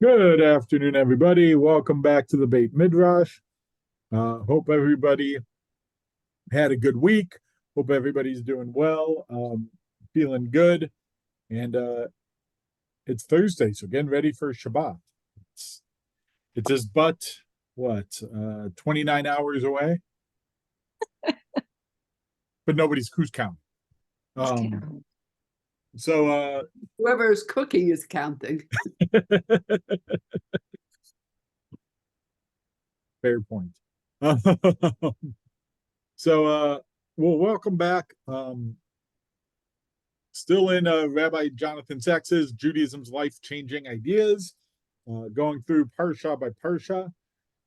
Good afternoon, everybody. Welcome back to the Beit Midrash. Hope everybody had a good week. Hope everybody's doing well, feeling good. And it's Thursday, so getting ready for Shabbat. It's, it's just but what, 29 hours away? But who's counting. Um, so Whoever is cooking is counting. fair point. So well, welcome back. Still in Rabbi Jonathan Sacks's Judaism's Life-Changing Ideas, going through Parsha by Parsha,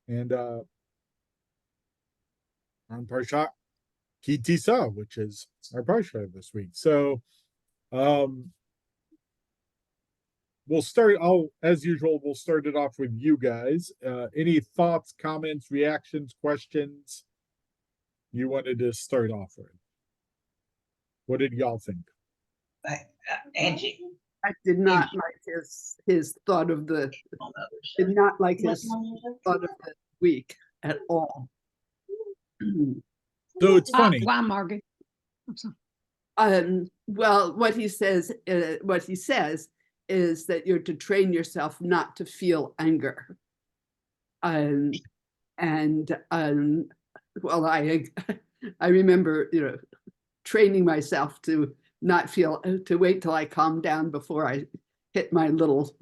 and on Parsha Ki Tisa, which is our Parsha this week. So um, as usual, we'll start it off with you guys. Any thoughts, comments, reactions, questions you wanted to start off with? What did y'all think? Angie. I did not like his thought of the week at all. So it's funny. Why, Margaret? Well, what he says is that you're to train yourself not to feel anger. Well, I remember, training myself to wait till I calm down before I hit my little,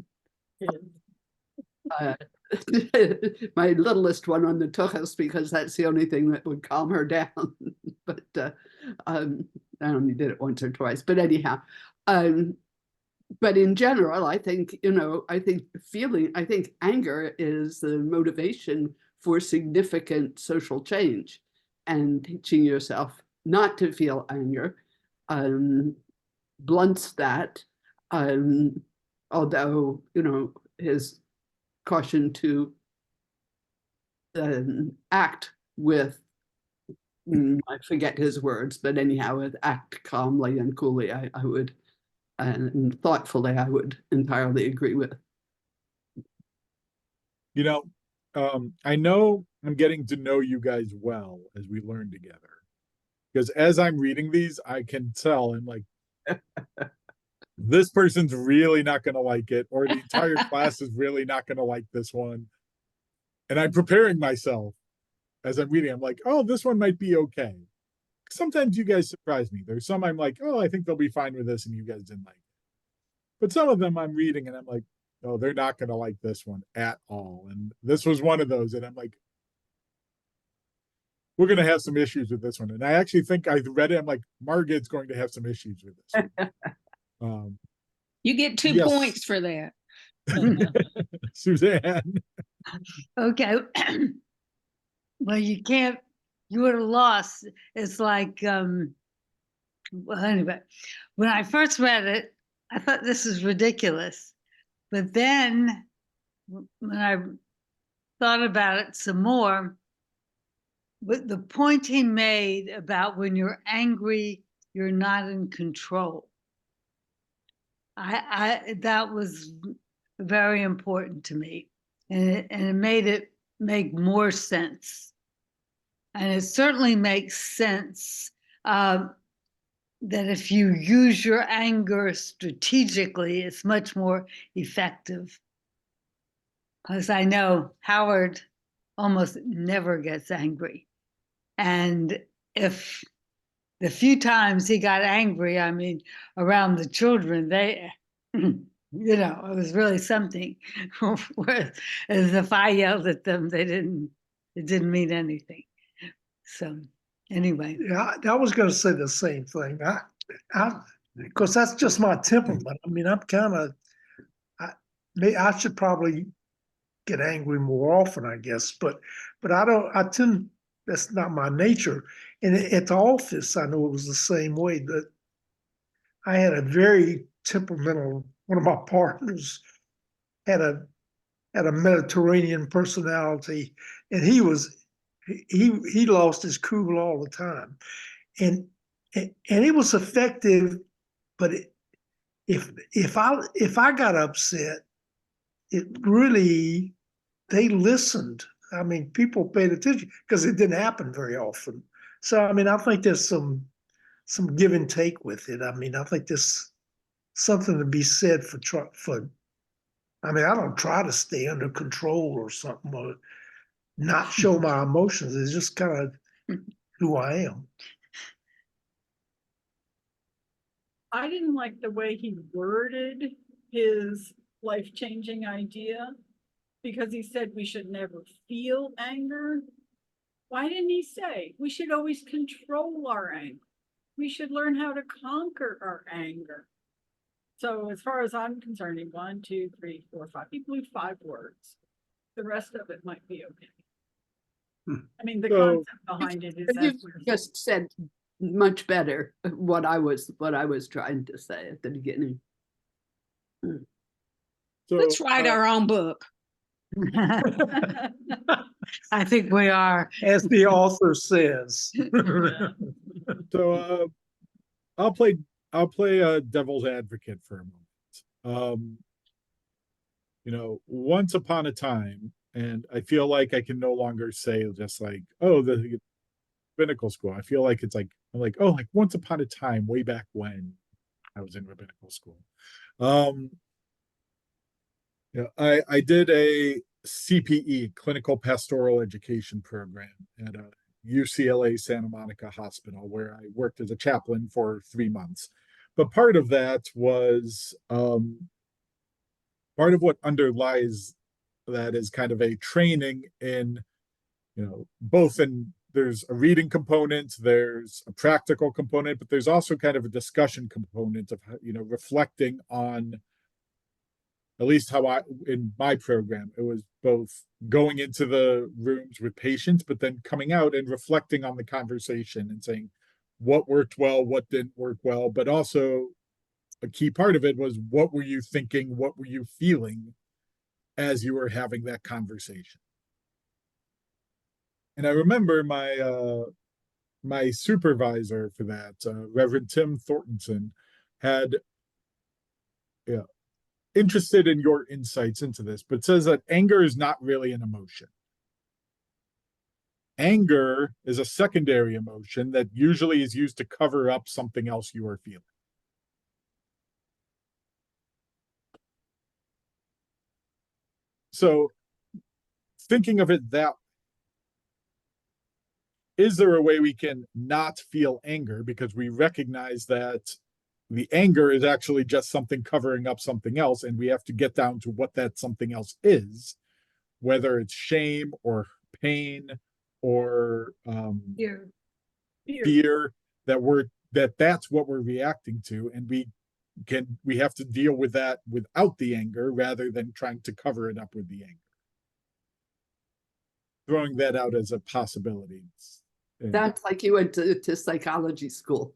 my littlest one on the tuchus, because that's the only thing that would calm her down. But I only did it once or twice. But anyhow, but in general, I think, I think anger is the motivation for significant social change, and teaching yourself not to feel anger blunts that, although, his caution to act with, I forget his words, but anyhow, with act calmly and coolly, I would, and thoughtfully, I would entirely agree with. I know I'm getting to know you guys well as we learn together. Because as I'm reading these, I can tell I'm like, this person's really not going to like it, or the entire class is really not going to like this one. And I'm preparing myself as I'm reading. I'm like, oh, this one might be okay. Sometimes you guys surprise me. There's some I'm like, oh, I think they'll be fine with this, and you guys didn't like it. But some of them I'm reading and I'm like, oh, they're not going to like this one at all. And this was one of those, and I'm like, we're going to have some issues with this one. And I actually think I read it. I'm like, Margaret's going to have some issues with this one. You get 2 points for that. Suzanne. Okay. Well, you would have lost. It's like, well, anyway, when I first read it, I thought this is ridiculous. But then when I thought about it some more, but the point he made about when you're angry, you're not in control. That was very important to me, and it made it make more sense. And it certainly makes sense that if you use your anger strategically, it's much more effective. Because I know Howard almost never gets angry. And if the few times he got angry, I mean, around the children, they, it was really something. Whereas if I yelled at them, it didn't mean anything. So anyway. Yeah, I was going to say the same thing. Because that's just my temperament. I mean, I'm kind of, I should probably get angry more often, I guess, but that's not my nature. And at the office, I know it was the same way. That I had a very temperamental, one of my partners had a Mediterranean personality, and he lost his cool all the time. And it was effective, but if I got upset, it really, they listened. I mean, people paid attention because it didn't happen very often. So, I mean, I think there's some give and take with it. I mean, I think there's something to be said for. I mean, I don't try to stay under control or something or not show my emotions. It's just kind of who I am. I didn't like the way he worded his life-changing idea because he said we should never feel anger. Why didn't he say we should always control our anger? We should learn how to conquer our anger. So as far as I'm concerned, 1, 2, 3, 4, 5. He blew 5 words. The rest of it might be okay. I mean, the So- concept behind it is But you that we're just said much better what I was trying to say at the beginning. So, Let's write our own book. I think we are. As the author says. so I'll play devil's advocate for a moment. You know, once upon a time, and I feel like I can no longer say just like, oh, the rabbinical school. I feel like it's like I'm like, oh, like once upon a time, way back when I was in rabbinical school. Yeah, I did a CPE, clinical pastoral education program at a UCLA Santa Monica hospital where I worked as a chaplain for 3 months. But part of that was part of what underlies that is kind of a training in, you know, both in there's a reading component, there's a practical component, but there's also kind of a discussion component of, you know, reflecting on at least how I, in my program, it was both going into the rooms with patients, but then coming out and reflecting on the conversation and saying what worked well, what didn't work well, but also a key part of it was what were you thinking, what were you feeling as you were having that conversation. And I remember my supervisor for that, Reverend Tim Thorntonson, had interested in your insights into this, but says that anger is not really an emotion. Anger is a secondary emotion that usually is used to cover up something else you are feeling. So, thinking of it that, is there a way we can not feel anger because we recognize that the anger is actually just something covering up something else, and we have to get down to what that something else is, whether it's shame or pain or fear that's what we're reacting to, and we have to deal with that without the anger rather than trying to cover it up with the anger. Throwing that out as a possibility. That's like you went to psychology school.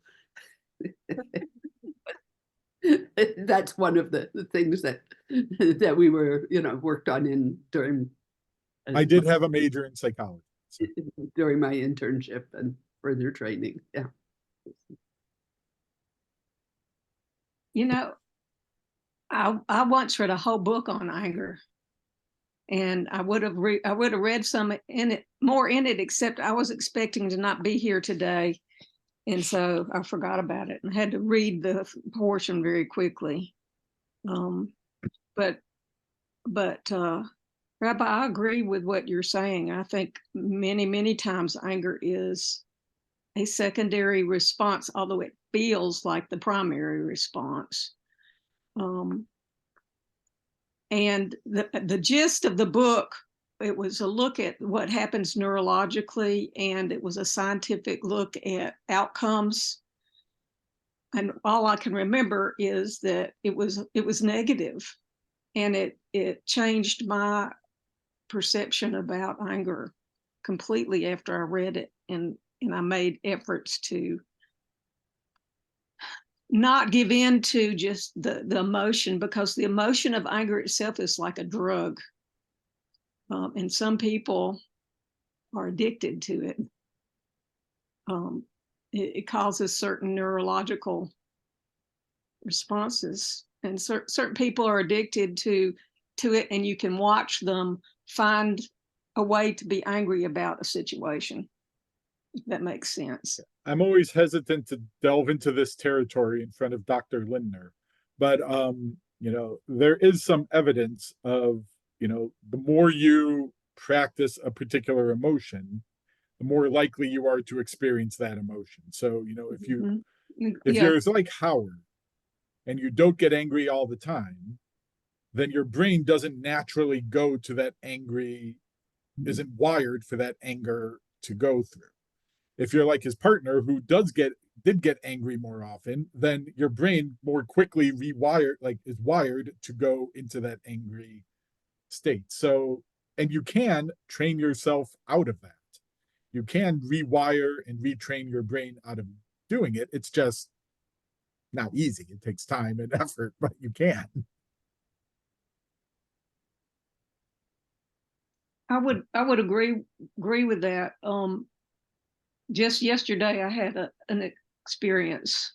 That's one of the things that we were, you know, worked on during. I did have a major in psychology. So. During my internship and further training. Yeah. You know, I once read a whole book on anger, and I would have read some in it, more in it, except I was expecting to not be here today, and so I forgot about it and had to read the portion very quickly. But Rabbi, I agree with what you're saying. I think many times anger is a secondary response, although it feels like the primary response. And the gist of the book, it was a look at what happens neurologically, and it was a scientific look at outcomes. And all I can remember is that it was negative, and it changed my perception about anger completely after I read it, and I made efforts to not give in to just the emotion, because the emotion of anger itself is like a drug. And some people are addicted to it. It causes certain neurological responses, and certain people are addicted to to it, and you can watch them find a way to be angry about a situation, if that makes sense. I'm always hesitant to delve into this territory in front of Dr. Lindner, but there is some evidence of, the more you practice a particular emotion, the more likely you are to experience that emotion. So, if you're like Howard and you don't get angry all the time, then your brain doesn't naturally go to that angry, isn't wired for that anger to go through. If you're like his partner who did get angry more often, then your brain more quickly is wired to go into that angry state. So, and you can train yourself out of that. You can rewire and retrain your brain out of doing it. It's just not easy. It takes time and effort, but you can. I would agree with that. Just yesterday, I had an experience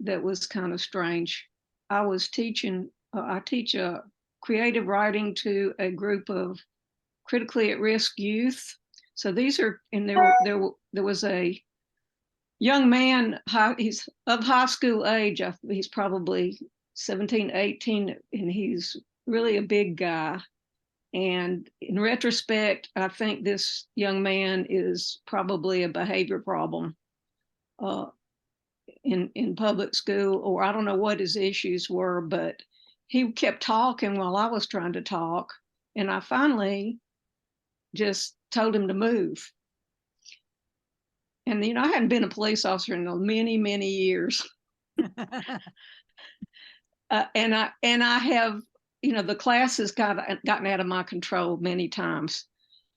that was kind of strange. I was teaching. I teach creative writing to a group of critically at risk youth. So these are, and there was a young man. He's of high school age. He's probably 17, 18, and he's really a big guy. And in retrospect, I think this young man is probably a behavior problem in public school, or I don't know what his issues were, but he kept talking while I was trying to talk. And I finally just told him to move. And, I hadn't been a police officer in many, many years. And I have, the class has gotten out of my control many times,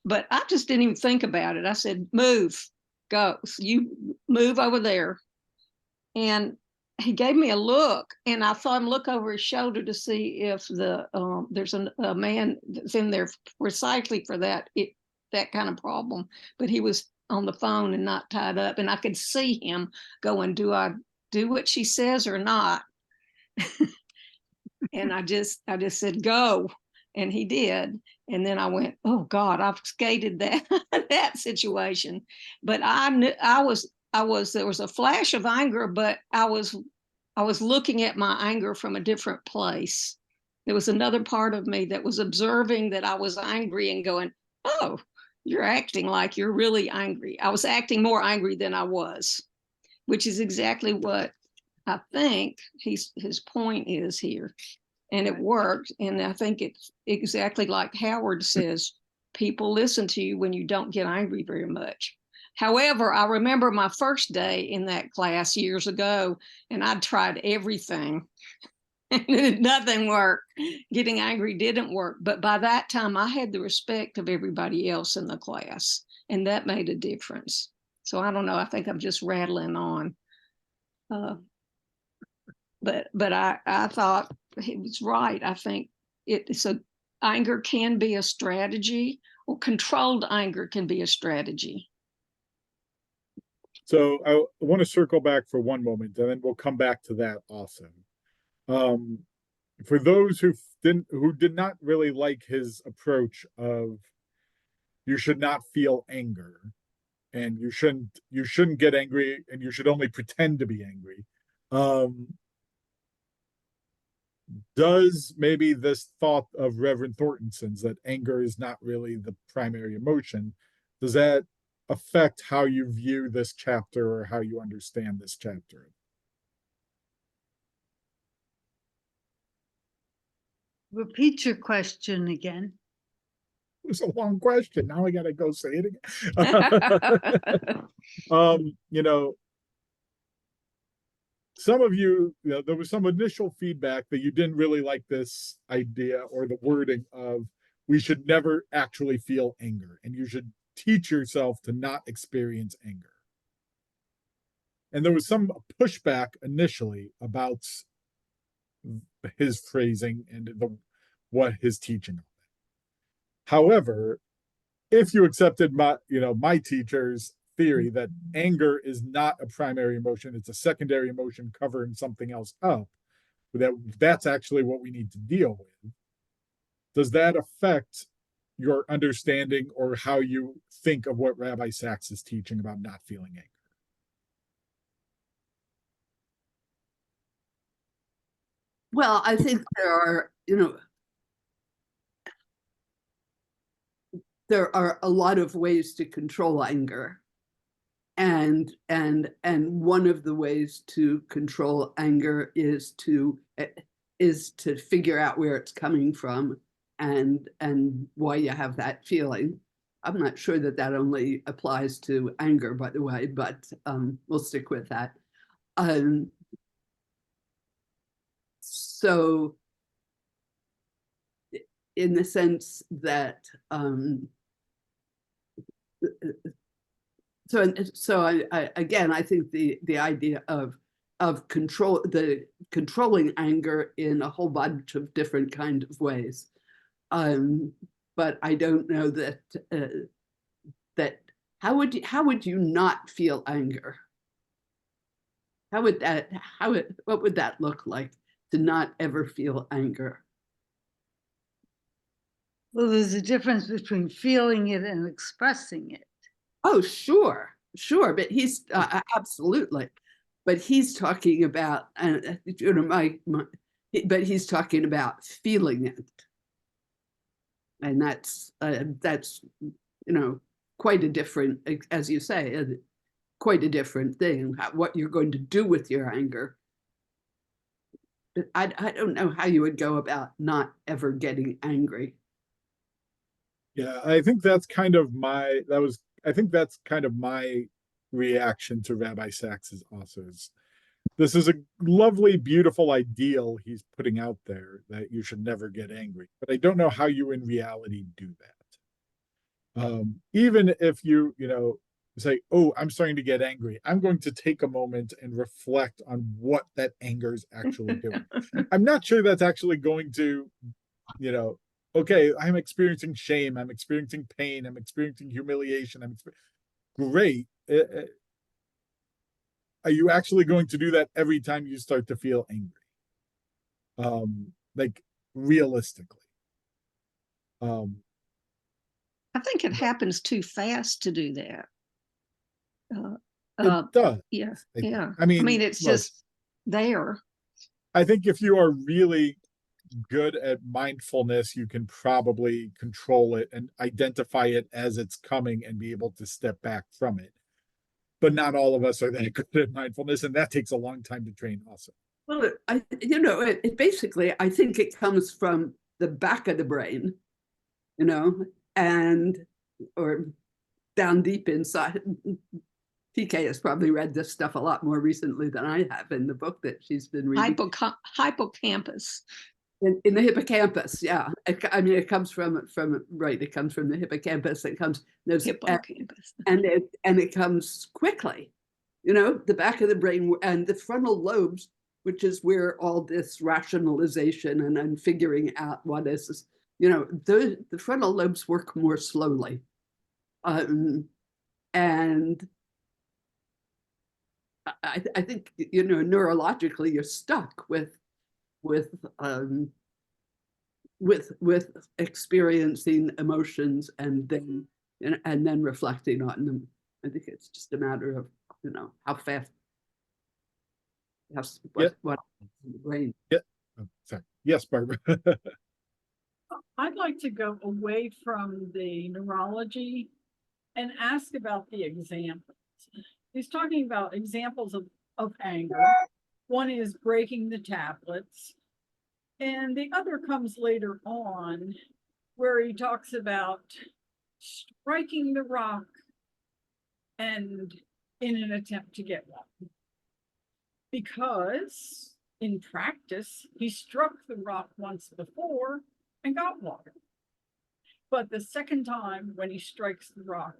but I just didn't even think about it. I said, move, go, you move over there. And he gave me a look, and I saw him look over his shoulder to see if there's a man that's in there precisely for that kind of problem, but he was on the phone and not tied up, and I could see him going, do I do what she says or not? And I just said, go. And he did. And then I went, oh God, I've skated that situation. But I knew there was a flash of anger, but I was looking at my anger from a different place. There was another part of me that was observing that I was angry and going, oh, you're acting like you're really angry. I was acting more angry than I was, which is exactly what I think his point is here. And it worked. And I think it's exactly like Howard says, people listen to you when you don't get angry very much. However, I remember my first day in that class years ago, and I'd tried everything. And nothing worked. Getting angry didn't work. But by that time, I had the respect of everybody else in the class, and that made a difference. So I don't know. I think I'm just rattling on. But I thought he was right. I think anger can be a strategy, or controlled anger can be a strategy. So I want to circle back for one moment, and then we'll come back to that also. For those who did not really like his approach of you should not feel anger, and you shouldn't get angry, and you should only pretend to be angry. Does maybe this thought of Reverend Thorntonson's that anger is not really the primary emotion, does that affect how you view this chapter or how you understand this chapter? Repeat your question again. It was a long question. Now I gotta go say it again. Some of you, there was some initial feedback that you didn't really like this idea or the wording of we should never actually feel anger, and you should teach yourself to not experience anger. And there was some pushback initially about his phrasing and what his teaching. However, if you accepted my teacher's theory that anger is not a primary emotion, it's a secondary emotion covering something else up, that's actually what we need to deal with, does that affect your understanding or how you think of what Rabbi Sacks is teaching about not feeling anger? Well, I think there are, there are a lot of ways to control anger. And one of the ways to control anger is to figure out where it's coming from and why you have that feeling. I'm not sure that that only applies to anger, by the way, but we'll stick with that. So in the sense that so I again, I think the idea of controlling anger in a whole bunch of different kind of ways, but I don't know that that how would you not feel anger? What would that look like to not ever feel anger? Well, there's a difference between feeling it and expressing it. Oh, sure, but he's absolutely, but he's talking about, but he's talking about feeling it, and that's quite a different, as you say, quite a different thing. What you're going to do with your anger. But I don't know how you would go about not ever getting angry. Yeah, I think that's kind of my reaction to Rabbi Sacks's authors. This is a lovely, beautiful ideal he's putting out there that you should never get angry. But I don't know how you in reality do that. Even if you say, oh, I'm starting to get angry, I'm going to take a moment and reflect on what that anger is actually doing. I'm not sure that's actually going to, okay, I'm experiencing shame, I'm experiencing pain, I'm experiencing humiliation. Great. Are you actually going to do that every time you start to feel angry? Like realistically. I think it happens too fast to do that. It does. Yeah, yeah. I mean, it's look, just there. I think if you are really good at mindfulness, you can probably control it and identify it as it's coming and be able to step back from it. But not all of us are that good at mindfulness, and that takes a long time to train also. Well, it basically, I think it comes from the back of the brain, and or down deep inside. TK has probably read this stuff a lot more recently than I have in the book that she's been reading. Hippocampus. In the hippocampus, yeah. It comes from right. It comes from the hippocampus. It comes Hippocampus, and it comes quickly. The back of the brain and the frontal lobes, which is where all this rationalization and figuring out what is, the frontal lobes work more slowly, and I think neurologically you're stuck with experiencing emotions and then reflecting on them. I think it's just a matter of how fast, what in the brain. Yeah. Oh, sorry. Yes, Barbara. I'd like to go away from the neurology and ask about the examples. He's talking about examples of anger. One is breaking the tablets. And the other comes later on, where he talks about striking the rock and in an attempt to get one. Because in practice, he struck the rock once before and got water. But the second time when he strikes the rock,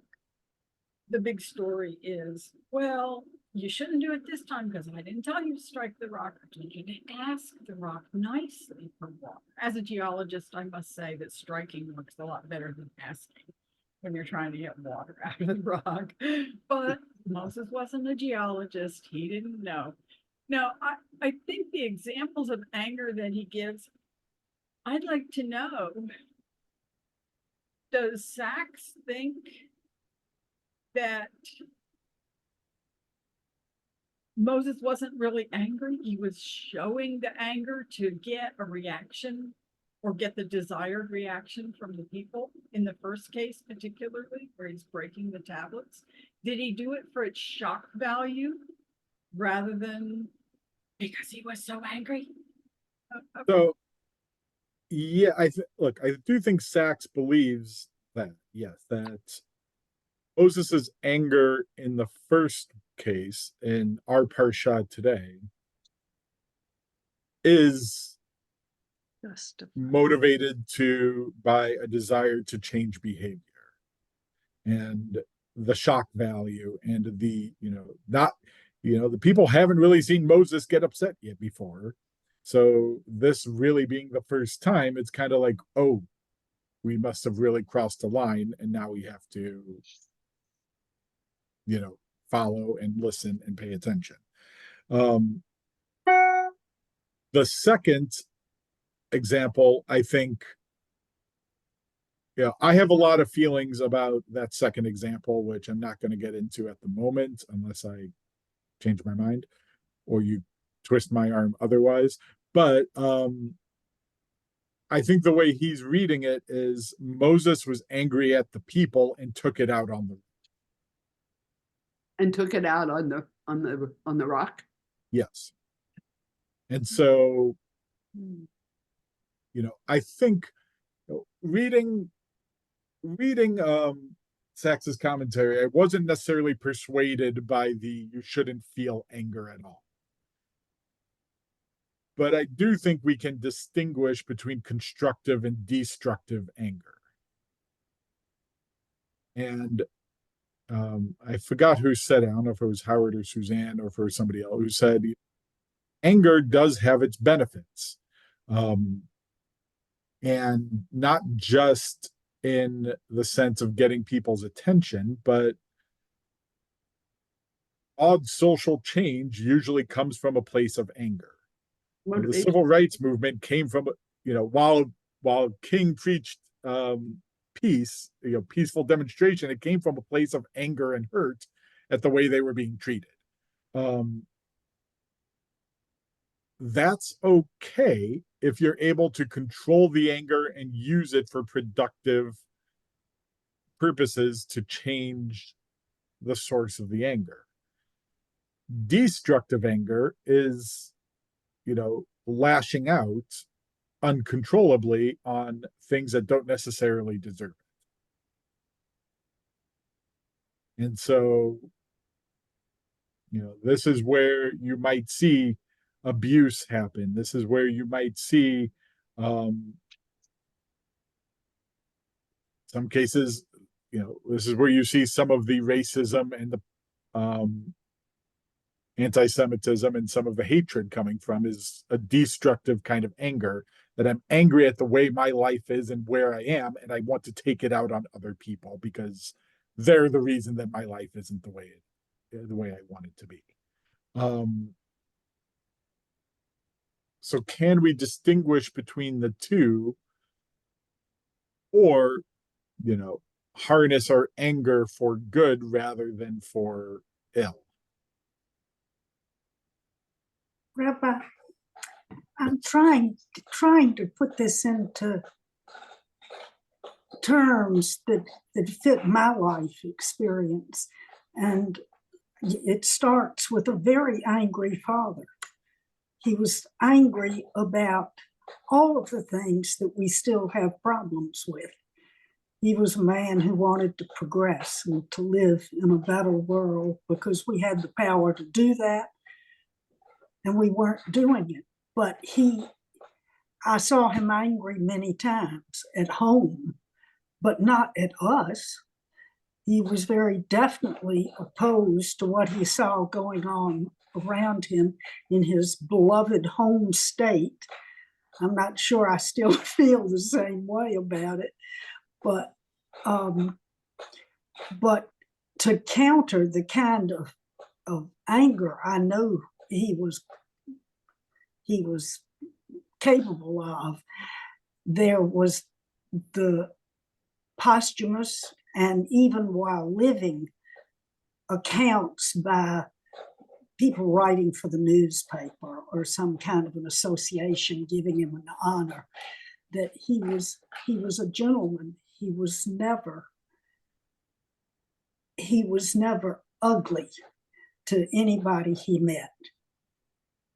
the big story is, well, you shouldn't do it this time because I didn't tell you to strike the rock. I told you to ask the rock nicely for water. As a geologist, I must say that striking works a lot better than asking when you're trying to get water out of the rock. But Moses wasn't a geologist. He didn't know. Now, I think the examples of anger that he gives, I'd like to know, does Sacks think that Moses wasn't really angry? He was showing the anger to get a reaction or get the desired reaction from the people in the first case, particularly where he's breaking the tablets. Did he do it for its shock value rather than because he was so angry? So, yeah, look, I do think Sachs believes that, yes, that Moses's anger in the first case in our parsha today is motivated by a desire to change behavior and the shock value and the people haven't really seen Moses get upset yet before. So this really being the first time, it's kind of like, oh, we must have really crossed the line, and now we have to, follow and listen and pay attention. The second example, I think, I have a lot of feelings about that second example, which I'm not going to get into at the moment unless I change my mind or you twist my arm otherwise. But I think the way he's reading it is Moses was angry at the people and took it out on them. And took it out on the rock. Yes. And so, I think reading Sax's commentary, I wasn't necessarily persuaded by you shouldn't feel anger at all. But I do think we can distinguish between constructive and destructive anger. And I forgot who said it. I don't know if it was Howard or Suzanne or if it was somebody else who said anger does have its benefits. And not just in the sense of getting people's attention, but odd social change usually comes from a place of anger. The civil rights movement came from, while King preached peace, peaceful demonstration, it came from a place of anger and hurt at the way they were being treated. That's okay if you're able to control the anger and use it for productive purposes to change the source of the anger. Destructive anger is, lashing out uncontrollably on things that don't necessarily deserve it. And so, this is where you might see abuse happen. This is where you might see some cases, this is where you see some of the racism and the anti-Semitism and some of the hatred coming from is a destructive kind of anger, that I'm angry at the way my life is and where I am, and I want to take it out on other people because they're the reason that my life isn't the way I want it to be. So can we distinguish between the two, or, harness our anger for good rather than for ill? Rabbi, I'm trying to put this into terms that fit my life experience. And it starts with a very angry father. He was angry about all of the things that we still have problems with. He was a man who wanted to progress and to live in a better world because we had the power to do that, and we weren't doing it. But I saw him angry many times at home, but not at us. He was very definitely opposed to what he saw going on around him in his beloved home state. I'm not sure I still feel the same way about it, but to counter the kind of anger I know he was capable of, there was the posthumous and even while living accounts by people writing for the newspaper or some kind of an association giving him an honor, that he was a gentleman. He was never ugly to anybody he met.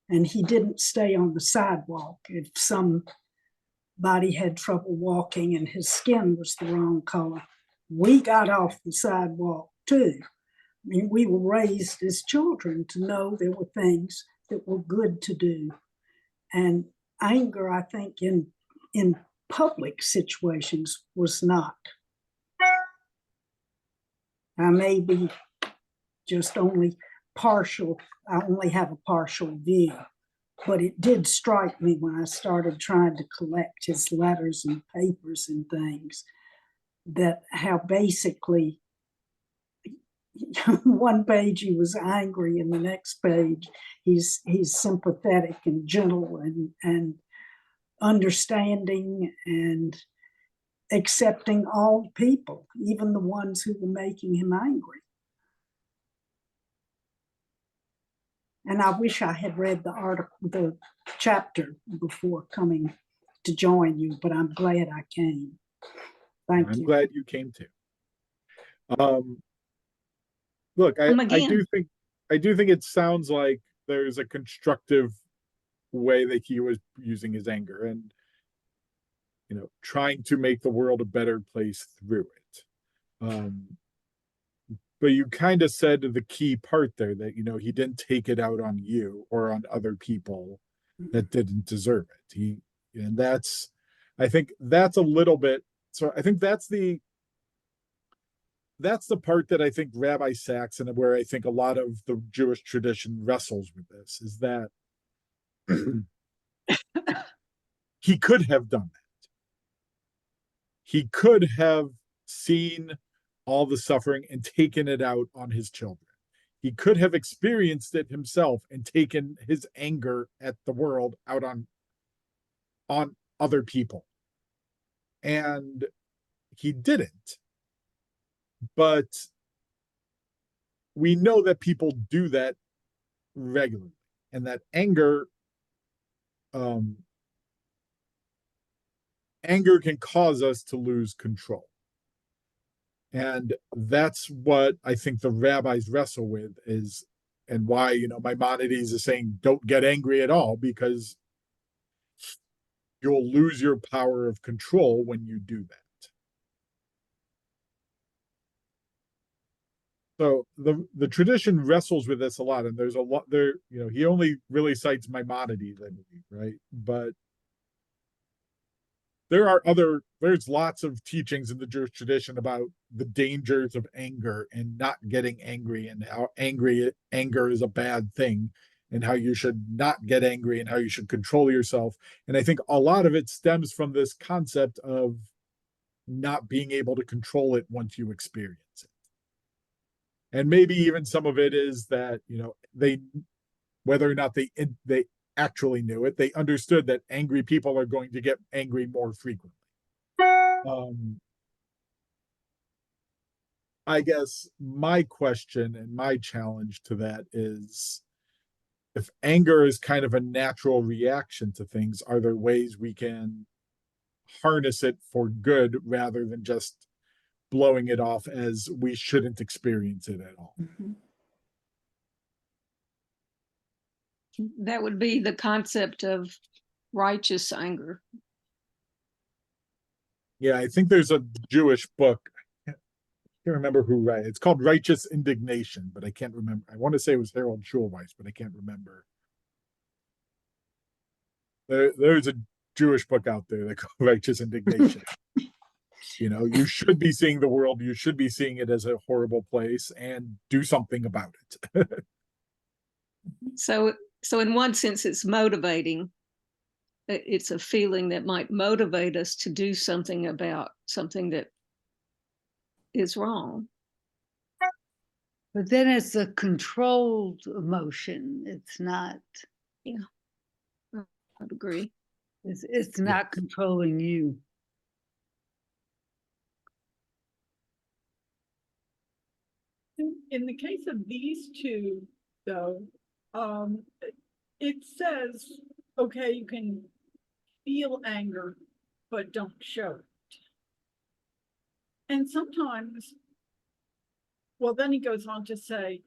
And he didn't stay on the sidewalk. If somebody had trouble walking and his skin was the wrong color, we got off the sidewalk too. I mean, we were raised as children to know there were things that were good to do. And anger, I think, in public situations was not. I may be just only partial, I only have a partial view, but it did strike me when I started trying to collect his letters and papers and things, that how basically one page he was angry and the next page he's sympathetic and gentle and understanding and accepting all people, even the ones who were making him angry. And I wish I had read the article, the chapter before coming to join you, but I'm glad I came. Thank you. I'm glad you came too. Look, I do think it sounds like there's a constructive way that he was using his anger and, you know, trying to make the world a better place through it. But you kind of said the key part there that, you know, he didn't take it out on you or on other people that didn't deserve it. I think that's a little bit, so I think that's the part that I think Rabbi Sacks, and where I think a lot of the Jewish tradition wrestles with this, is that he could have done that. He could have seen all the suffering and taken it out on his children. He could have experienced it himself and taken his anger at the world out on other people. And he didn't. But we know that people do that regularly, and that anger can cause us to lose control. And that's what I think the rabbis wrestle with, is, and why, you know, Maimonides is saying don't get angry at all, because you'll lose your power of control when you do that. So the tradition wrestles with this a lot, and there's a lot there, you know, he only really cites Maimonides, I believe, right? But there's lots of teachings in the Jewish tradition about the dangers of anger and not getting angry, and how anger is a bad thing, and how you should not get angry, and how you should control yourself. And I think a lot of it stems from this concept of not being able to control it once you experience it. And maybe even some of it is that, you know, whether or not they actually knew it, they understood that angry people are going to get angry more frequently. I guess my question and my challenge to that is, if anger is kind of a natural reaction to things, are there ways we can harness it for good rather than just blowing it off as we shouldn't experience it at all? That would be the concept of righteous anger. Yeah, I think there's a Jewish book. I can't remember who wrote it. It's called Righteous Indignation, but I can't remember. I want to say it was Harold Schulweis, but I can't remember. There's a Jewish book out there that called Righteous Indignation. You know, you should be seeing the world, you should be seeing it as a horrible place, and do something about it. So in one sense, it's motivating. It's a feeling that might motivate us to do something about something that is wrong. But then it's a controlled emotion. It's not. Yeah, I'd agree. It's not controlling you. In the case of these two, though, it says, okay, you can feel anger, but don't show it. And sometimes, well, then he goes on to say,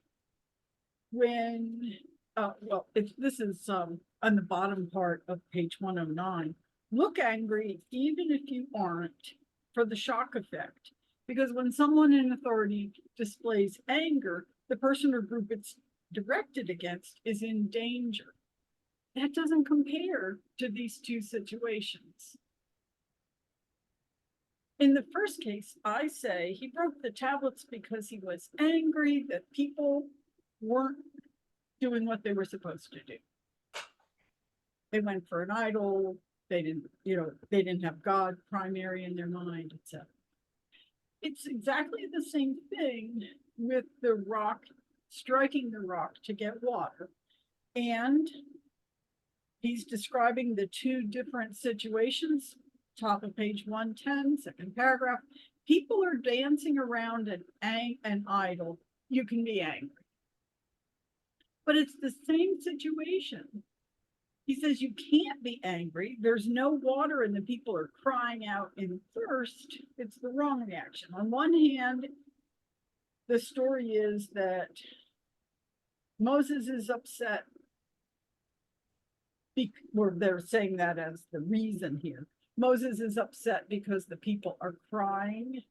when, well, if this is on the bottom part of page 109, look angry even if you aren't, for the shock effect. Because when someone in authority displays anger, the person or group it's directed against is in danger. That doesn't compare to these two situations. In the first case, I say he broke the tablets because he was angry that people weren't doing what they were supposed to do. They went for an idol. They didn't, they didn't have God primary in their mind, etc. It's exactly the same thing with the rock, striking the rock to get water. And he's describing the two different situations, top of page 110, second paragraph. People are dancing around an idol. You can be angry. But it's the same situation. He says you can't be angry. There's no water and the people are crying out in thirst. It's the wrong reaction. On one hand, the story is that Moses is upset, or they're saying that as the reason here. Moses is upset because the people are crying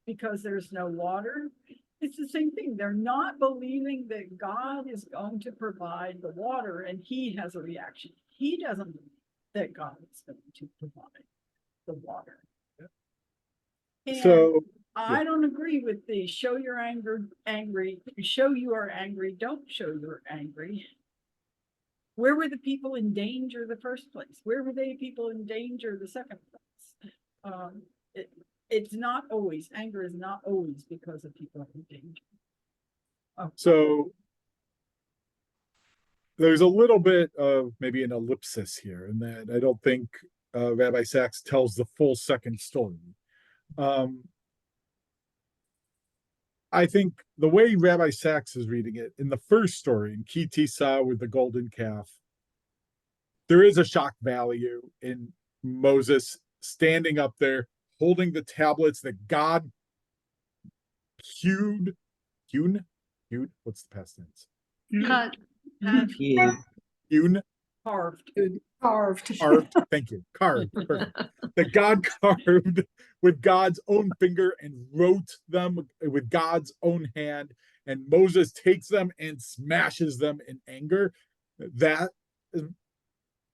because there's no water. It's the same thing. They're not believing that God is going to provide the water, and he has a reaction. He doesn't believe that God is going to provide the water. And So I don't agree with the show your anger angry, show you are angry, don't show you're angry. Where were the people in danger the first place? Where were they people in danger the second place? It's not always, anger is not always because of people in danger. Oh. So there's a little bit of maybe an ellipsis here in that I don't think Rabbi Sacks tells the full second story. I think the way Rabbi Sacks is reading it, in the first story, in Ki Tisa with the golden calf, there is a shock value in Moses standing up there, holding the tablets that God hewed, what's the past tense? Cut. Yeah. Hewn, Carved. carved, thank you, carved, perfect. That God carved with God's own finger and wrote them with God's own hand, and Moses takes them and smashes them in anger. That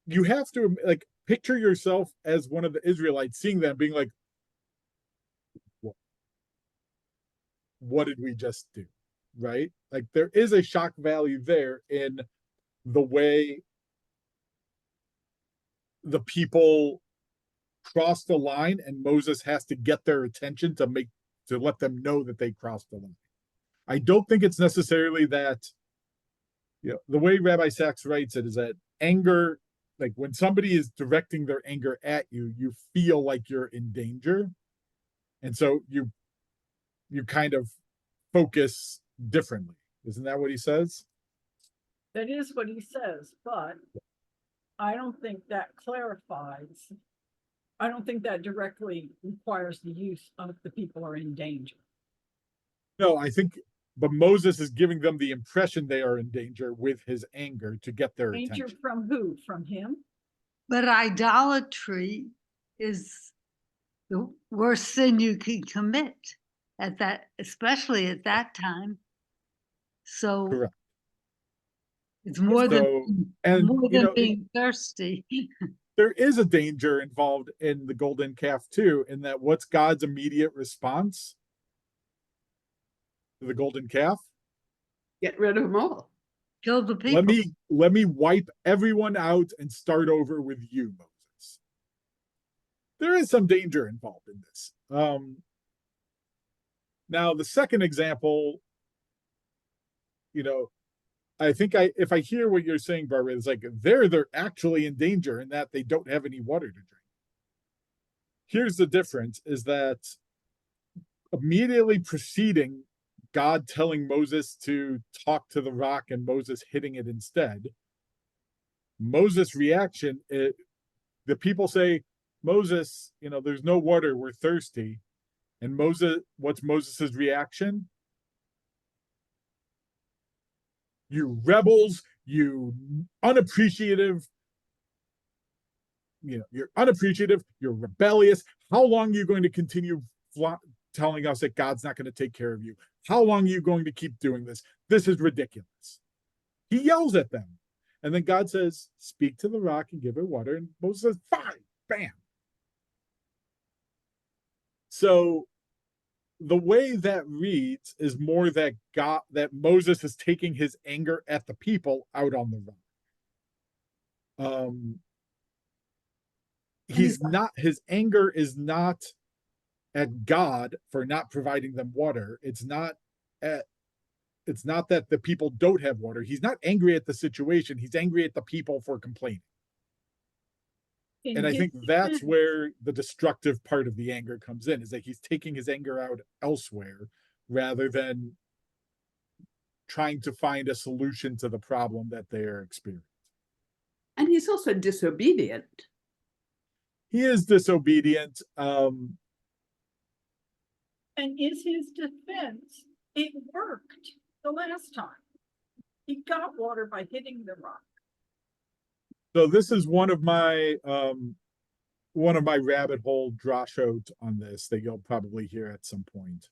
you have to like picture yourself as one of the Israelites seeing them being like, what did we just do? Right? Like there is a shock value there in the way the people cross the line and Moses has to get their attention to let them know that they crossed the line. I don't think it's necessarily that, the way Rabbi Sacks writes it is that anger, like when somebody is directing their anger at you, you feel like you're in danger. And so you kind of focus differently. Isn't that what he says? That is what he says, but I don't think that clarifies. I don't think that directly requires the use of the people are in danger. No, I think, but Moses is giving them the impression they are in danger with his anger to get their Danger attention. from who? From him? But idolatry is the worst sin you can commit at that, especially at that time. So Correct. it's more So, than being thirsty. there is a danger involved in the golden calf too, in that what's God's immediate response to the golden calf? Get rid of them all. Kill the people. Let me wipe everyone out and start over with you, Moses. There is some danger involved in this. Now, the second example, I think if I hear what you're saying, Barbara, it's like they're actually in danger in that they don't have any water to drink. Here's the difference is that immediately preceding God telling Moses to talk to the rock and Moses hitting it instead, Moses' reaction, the people say, Moses, there's no water, we're thirsty. And what's Moses' reaction? You rebels, you unappreciative, you're unappreciative, you're rebellious. How long are you going to continue telling us that God's not going to take care of you? How long are you going to keep doing this? This is ridiculous. He yells at them. And then God says, speak to the rock and give it water. And Moses says, fine, bam. So the way that reads is more that Moses is taking his anger at the people out on the rock. His anger is not at God for not providing them water. It's not that the people don't have water. He's not angry at the situation. He's angry at the people for complaining. And I think that's where the destructive part of the anger comes in, is that he's taking his anger out elsewhere rather than trying to find a solution to the problem that they're experiencing. And he's also disobedient. He is disobedient. And is his defense, it worked the last time. He got water by hitting the rock. So this is one of my rabbit hole drashot on this that you'll probably hear at some point.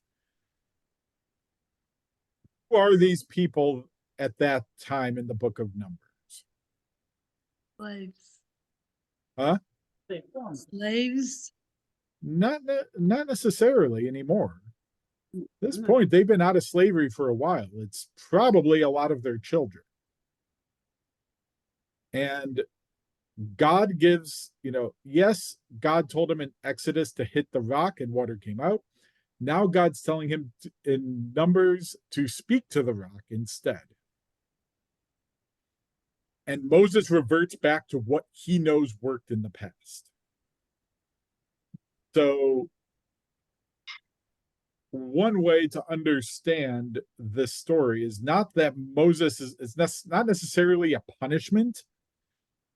Who are these people at that time in the book of Numbers? Slaves. Huh? Slaves. Not necessarily anymore. At this point, they've been out of slavery for a while. It's probably a lot of their children. And God gives, yes, God told him in Exodus to hit the rock and water came out. Now God's telling him in Numbers to speak to the rock instead. And Moses reverts back to what he knows worked in the past. So one way to understand this story is not that Moses is not necessarily a punishment,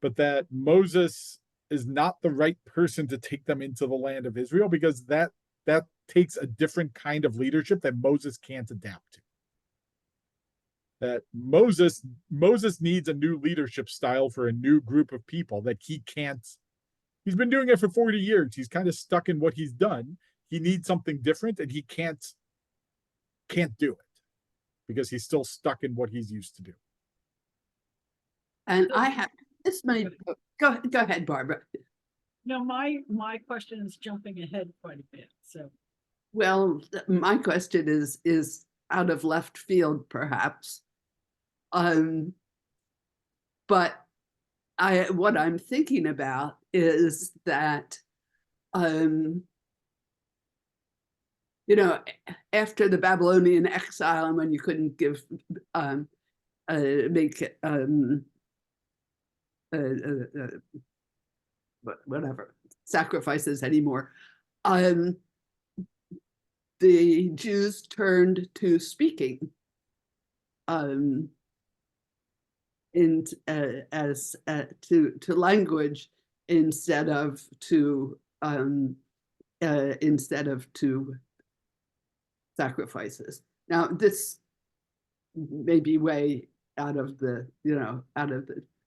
but that Moses is not the right person to take them into the land of Israel, because that takes a different kind of leadership that Moses can't adapt to. That Moses needs a new leadership style for a new group of people that he can't. He's been doing it for 40 years. He's kind of stuck in what he's done. He needs something different, and he can't do it because he's still stuck in what he's used to do. And this may go ahead, Barbara. No, my question is jumping ahead quite a bit. So, well, my question is out of left field, perhaps. But what I'm thinking about is that, after the Babylonian exile, and when you couldn't make whatever sacrifices anymore, the Jews turned to speaking to language instead of to sacrifices. Now, this may be way out of the,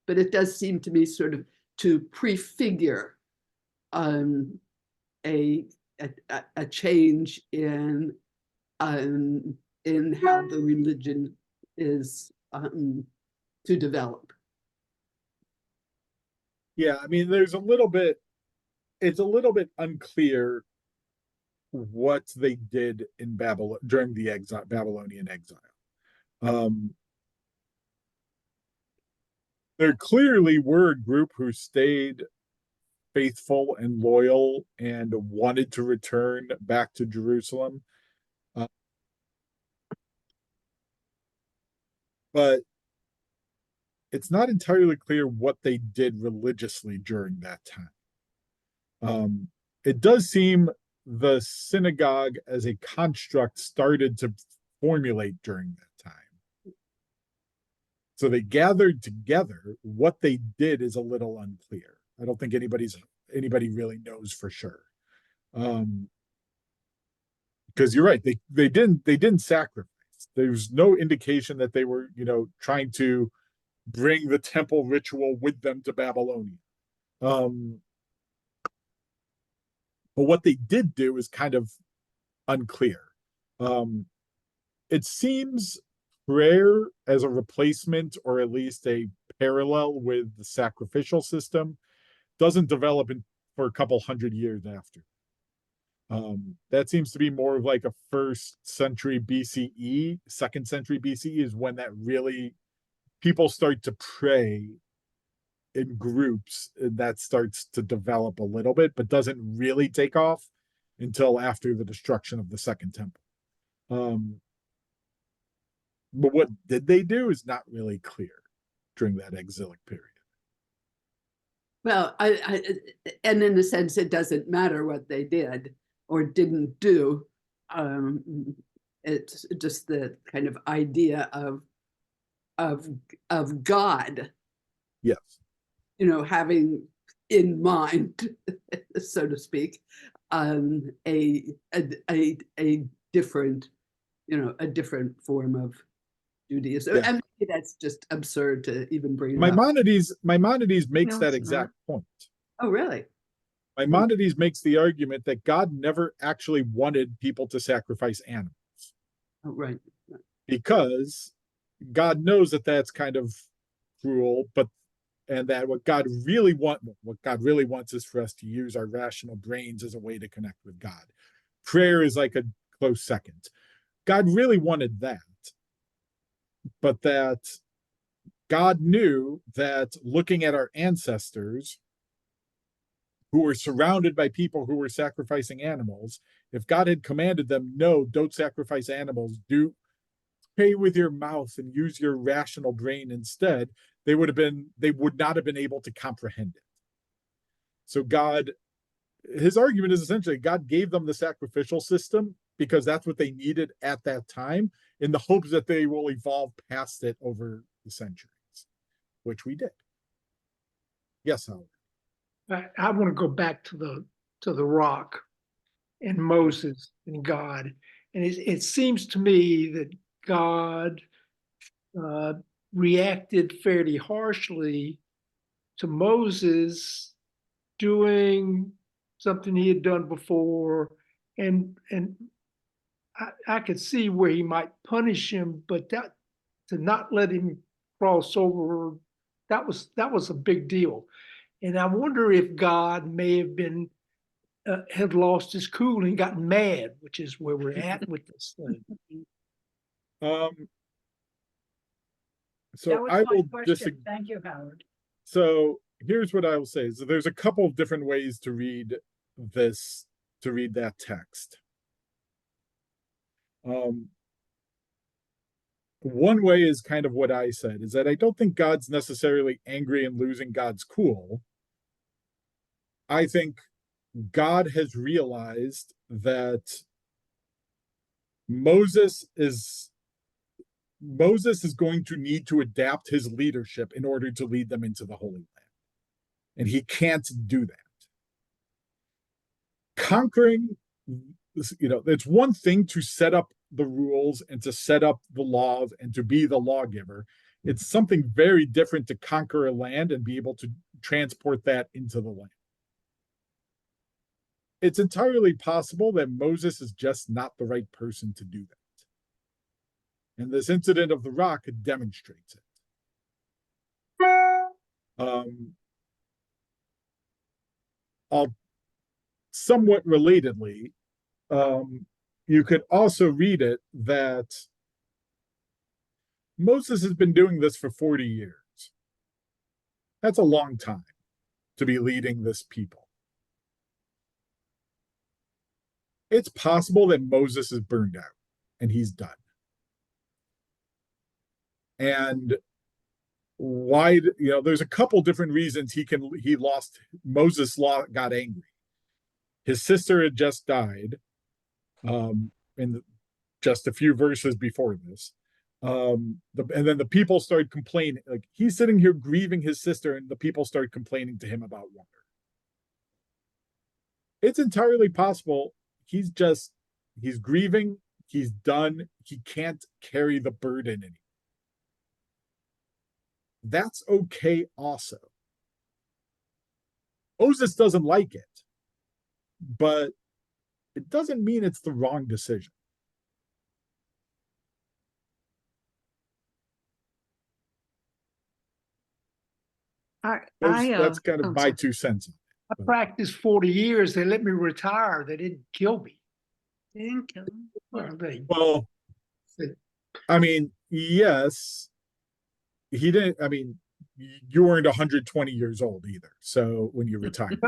but it does seem to me sort of to prefigure a change in how the religion is to develop. Yeah, I mean, it's a little bit unclear what they did in Babylon during the Babylonian exile. There clearly were a group who stayed faithful and loyal and wanted to return back to Jerusalem. But it's not entirely clear what they did religiously during that time. It does seem the synagogue as a construct started to formulate during that time. So they gathered together. What they did is a little unclear. I don't think anybody really knows for sure. Because you're right, they didn't sacrifice. There's no indication that they were, trying to bring the temple ritual with them to Babylonia. But what they did do is kind of unclear. It seems prayer as a replacement, or at least a parallel with the sacrificial system, doesn't develop for a couple hundred years after. That seems to be more of like a 1st century BCE, 2nd century BCE is when that really people start to pray in groups, and that starts to develop a little bit, but doesn't really take off until after the destruction of the Second Temple. But what did they do is not really clear during that exilic period. Well, and in a sense, it doesn't matter what they did or didn't do. It's just the kind of idea of God, Yes. having in mind, so to speak, a different, a different form of Judaism. Yeah. And maybe that's just absurd to even bring it up. Maimonides makes No, that it's exact point. Oh, really? Maimonides makes the argument that God never actually wanted people to sacrifice animals. Oh, right. Because God knows that that's kind of cruel, and that what God really wants is for us to use our rational brains as a way to connect with God. Prayer is like a close second. God really wanted that, but that God knew that looking at our ancestors who were surrounded by people who were sacrificing animals, if God had commanded them, no, don't sacrifice animals, do pray with your mouth and use your rational brain instead, they would not have been able to comprehend it. So his argument is essentially God gave them the sacrificial system because that's what they needed at that time, in the hopes that they will evolve past it over the centuries, which we did. Yes, Howard. I want to go back to the rock and Moses and God. And it seems to me that God reacted fairly harshly to Moses doing something he had done before. And I could see where he might punish him, but that to not let him cross over, that was a big deal. And I wonder if God may have been had lost his cool and gotten mad, which is where we're at with this thing. So That was I my will question. Thank you, Howard. So here's what I will say. So there's a couple of different ways to read that text. One way is kind of what I said, is that I don't think God's necessarily angry and losing God's cool. I think God has realized that Moses is going to need to adapt his leadership in order to lead them into the Holy Land. And he can't do that. Conquering, it's one thing to set up the rules and to set up the laws and to be the lawgiver. It's something very different to conquer a land and be able to transport that into the land. It's entirely possible that Moses is just not the right person to do that. And this incident of the rock demonstrates it. Somewhat relatedly, you could also read it that Moses has been doing this for 40 years. That's a long time to be leading this people. It's possible that Moses is burned out and he's done. And why, there's a couple different reasons Moses got angry. His sister had just died, in just a few verses before this. And then the people started complaining. Like, he's sitting here grieving his sister, and the people started complaining to him about water. It's entirely possible he's grieving, he's done, he can't carry the burden anymore. That's okay also. Moses doesn't like it, but it doesn't mean it's the wrong decision. That's kind of my 2 cents. I practiced 40 years. They let me retire. They didn't kill me. They didn't kill him. Well, I mean, yes, he didn't. I mean, you weren't 120 years old either. So when you retired,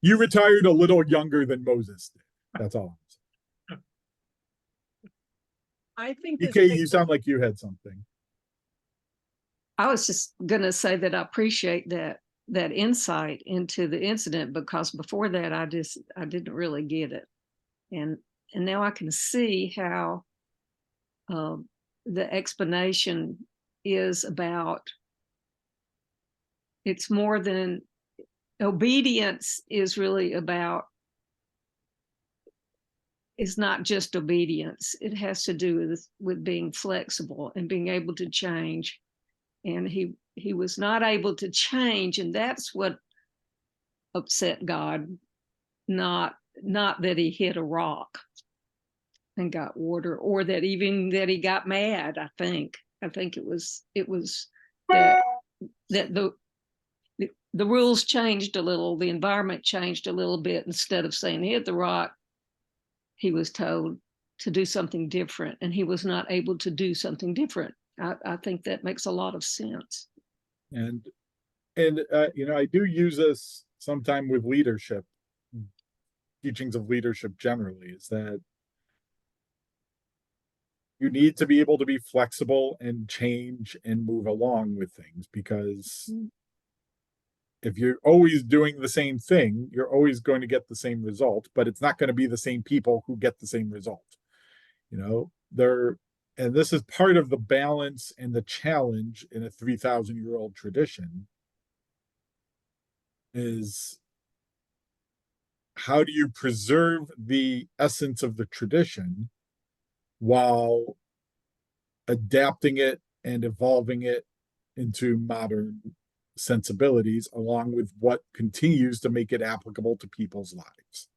you retired a little younger than Moses did. That's all. I think DK, you sound like you had something. I was just going to say that I appreciate that insight into the incident, because before that I didn't really get it, and now I can see how the explanation is about. It's more than obedience is really about. It's not just obedience. It has to do with being flexible and being able to change. And he was not able to change, and that's what upset God. Not that he hit a rock and got water, or that he got mad. I think it was that the rules changed a little, the environment changed a little bit. Instead of saying hit the rock, he was told to do something different, and he was not able to do something different. I think that makes a lot of sense. And I do use this sometime with leadership, teachings of leadership generally, is that you need to be able to be flexible and change and move along with things, because if you're always doing the same thing, you're always going to get the same result, but it's not going to be the same people who get the same result. And this is part of the balance and the challenge in a 3,000-year-old tradition, is how do you preserve the essence of the tradition while adapting it and evolving it into modern sensibilities, along with what continues to make it applicable to people's lives.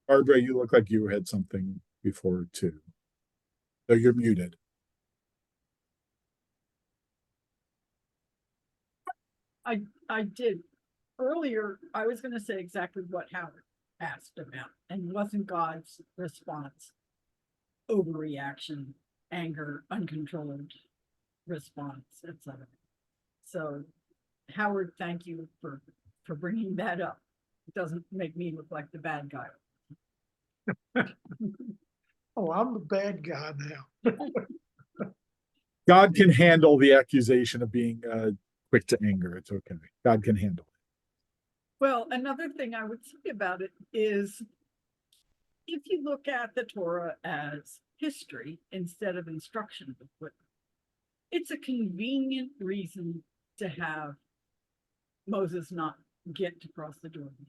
Barbara, you look like you had something before too. So you're muted. I did. Earlier, I was going to say exactly what Howard asked about, and wasn't God's response overreaction, anger, uncontrolled response, etc. So, Howard, thank you for bringing that up. It doesn't make me look like the bad guy. Oh, I'm the bad guy now. God can handle the accusation of being quick to anger. It's okay. God can handle it. Well, another thing I would say about it is, if you look at the Torah as history instead of instruction, it's a convenient reason to have Moses not get to cross the Jordan.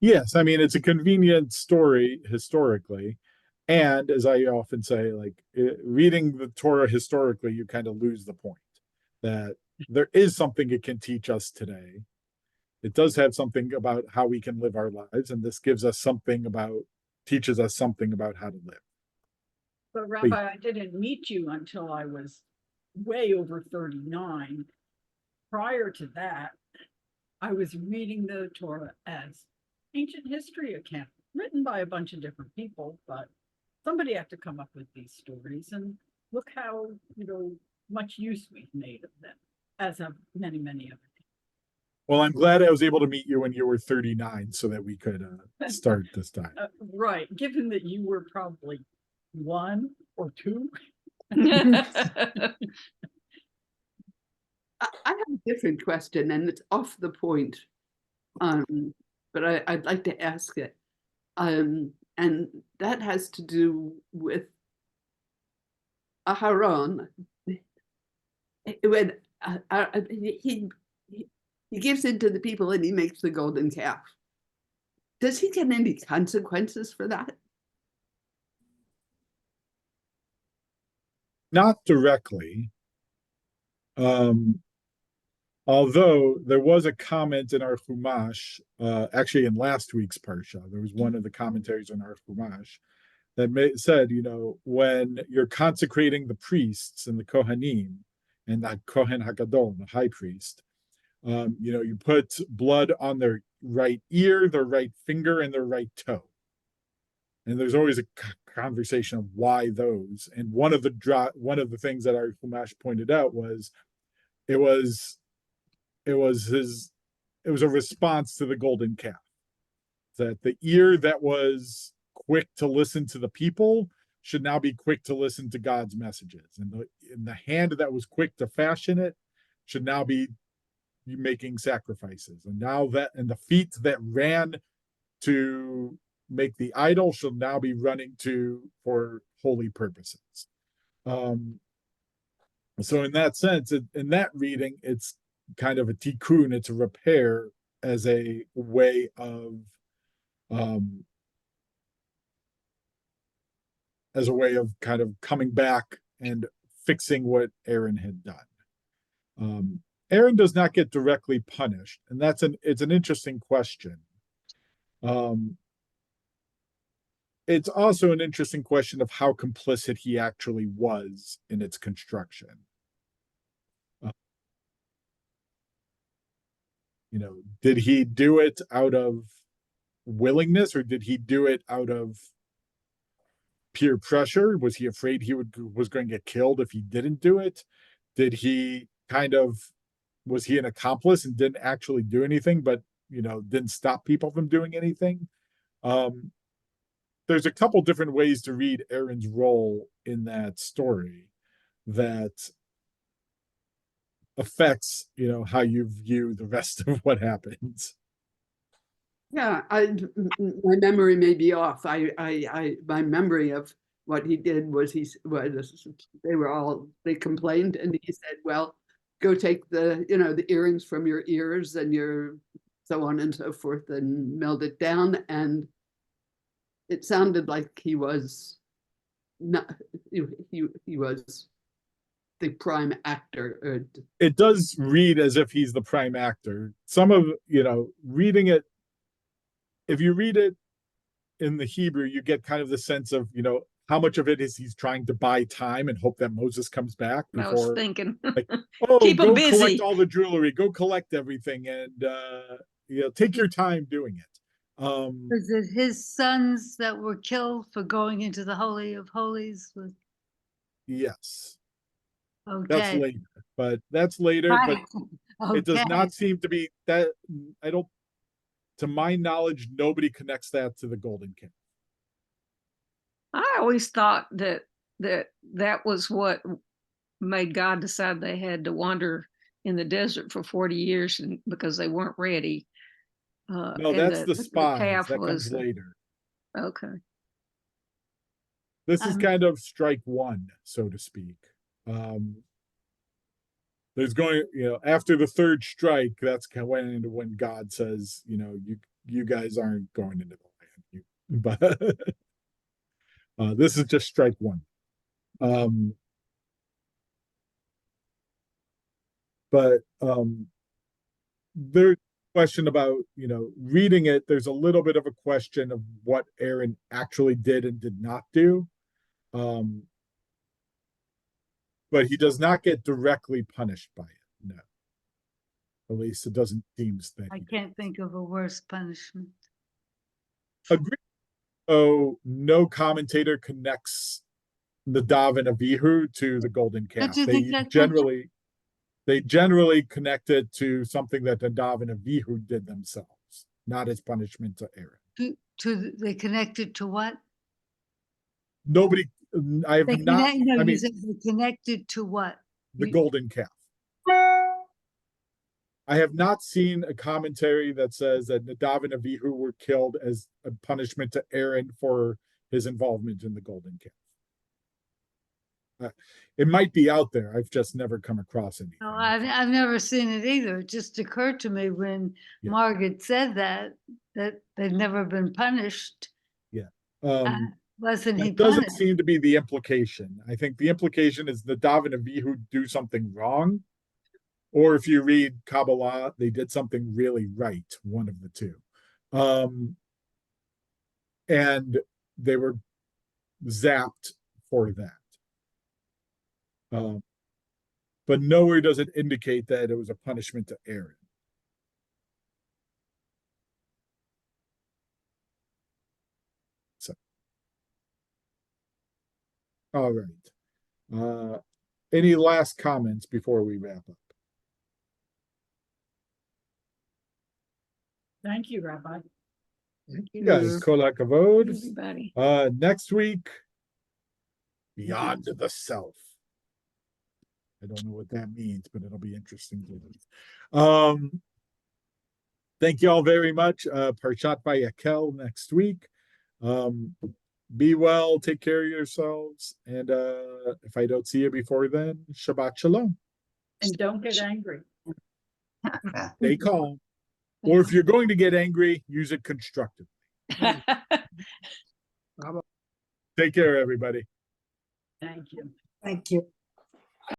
Yes, I mean, it's a convenient story historically. And as I often say, like, reading the Torah historically, you kind of lose the point that there is something it can teach us today. It does have something about how we can live our lives, and this teaches us something about how to live. But Rabbi, I didn't meet you until I was way over 39. Prior to that, I was reading the Torah as ancient history account, written by a bunch of different people, but somebody had to come up with these stories, and look how much use we've made of them, as of many other people. Well, I'm glad I was able to meet you when you were 39 so that we could start this time. Right, given that you were probably 1 or 2. I have a different question, and it's off the point, but I'd like to ask it. And that has to do with Aharon. When he gives in to the people and he makes the golden calf. Does he get any consequences for that? Not directly. Although there was a comment in our Chumash, actually in last week's Parsha, there was one of the commentaries in our Chumash that said, when you're consecrating the priests and the Kohanim and the Kohen HaGadol, the high priest, you put blood on their right ear, their right finger, and their right toe. And there's always a conversation of why those. And one of the things that our Chumash pointed out was it was a response to the golden calf, that the ear that was quick to listen to the people should now be quick to listen to God's messages, and the hand that was quick to fashion it should now be making sacrifices, and the feet that ran to make the idol shall now be running for holy purposes. So in that sense, in that reading, it's kind of a tikkun, it's a repair as a way of kind of coming back and fixing what Aaron had done. Aaron does not get directly punished, and it's an interesting question. It's also an interesting question of how complicit he actually was in its construction. Did he do it out of willingness, or did he do it out of peer pressure? Was he afraid he was going to get killed if he didn't do it? Was he an accomplice and didn't actually do anything, but didn't stop people from doing anything? There's a couple different ways to read Aaron's role in that story that affects how you view the rest of what happens. Yeah, my memory may be off. My memory of what he did was they complained, and he said, well, go take the earrings from your ears and your so on and so forth and meld it down. And it sounded like he was not, he was the prime actor. It does read as if he's the prime actor. Some of, reading it, if you read it in the Hebrew, you get kind of the sense of, how much of it is he's trying to buy time and hope that Moses comes back before. I was thinking, keep him go busy. Collect all the jewelry, go collect everything, and take your time doing it. Was it his sons that were killed for going into the Holy of Holies? Yes. Okay. That's later, but Okay. it does not seem to be that. To my knowledge, nobody connects that to the golden calf. I always thought that was what made God decide they had to wander in the desert for 40 years because they weren't ready. No, that's the spies. That comes later. Okay. This is kind of strike one, so to speak. There's going, after the third strike, that's kind of when God says, you guys aren't going into the land. But this is just strike one. But there's a question about, reading it, there's a little bit of a question of what Aaron actually did and did not do. But he does not get directly punished by it. No. At least it doesn't seem that. I can't think of a worse punishment. Agreed. So no commentator connects Nadav and Abihu to the golden calf. They generally they generally connect it to something that Nadav and Avihu did themselves, not as punishment to Aaron. They connected to what? Nobody, I have They not, connect, no, I you mean, said they connected to what? the You- golden calf. I have not seen a commentary that says that Nadav and Avihu were killed as a punishment to Aaron for his involvement in the golden calf. It might be out there. I've just never come across anything. No, I've never seen it either. It just occurred to me when Yeah. Margaret said that they've never been punished. Wasn't he That doesn't punished? seem to be the implication. I think the implication is Nadav and Avihu do something wrong, or if you read Kabbalah, they did something really right, one of the two. And they were zapped for that. But nowhere does it indicate that it was a punishment to Aaron. So, all right. Any last comments before we wrap up? Thank you, Rabbi. Yes, kol hakavod. Everybody. Next week, beyond the self. I don't know what that means, but it'll be interesting. Thank you all very much. Parshat Vayakel next week. Be well, take care of yourselves, and if I don't see you before then, Shabbat Shalom. And don't get angry. Stay calm. Or if you're going to get angry, use it constructively. Take care, everybody. Thank you. Thank you.